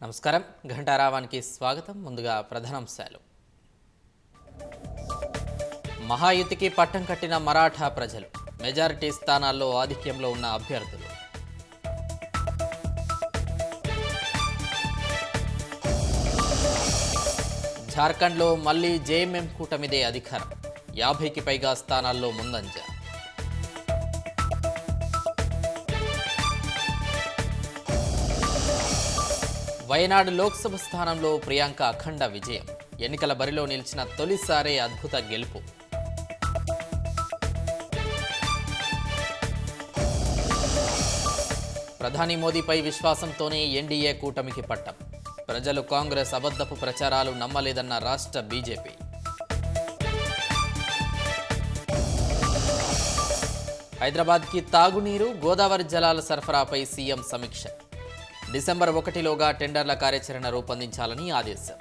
నమస్కారం. ఘంటారావానికి స్వాగతం. ముందుగా ప్రధానాంశాలు. మహాయుతికి పట్టం కట్టిన మరాఠా ప్రజలు, మెజారిటీ స్థానాల్లో ఆధిక్యంలో ఉన్న అభ్యర్థులు. జార్ఖండ్లో మళ్లీ జేఎంఎం కూటమిదే అధికారం, 50కి పైగా స్థానాల్లో ముందంజ. వయనాడు లోక్సభ స్థానంలో ప్రియాంక అఖండ విజయం, ఎన్నికల బరిలో నిలిచిన తొలిసారే అద్భుత గెలుపు. ప్రధాని మోదీపై విశ్వాసంతోనే ఎన్డీఏ కూటమికి పట్టం, ప్రజలు కాంగ్రెస్ అబద్ధపు ప్రచారాలు నమ్మలేదన్న రాష్ట్ర బీజేపీ. హైదరాబాద్కి తాగునీరు, గోదావరి జలాల సరఫరాపై సీఎం సమీక్ష. డిసెంబర్ 1లోగా టెండర్ల కార్యాచరణ రూపొందించాలని ఆదేశం.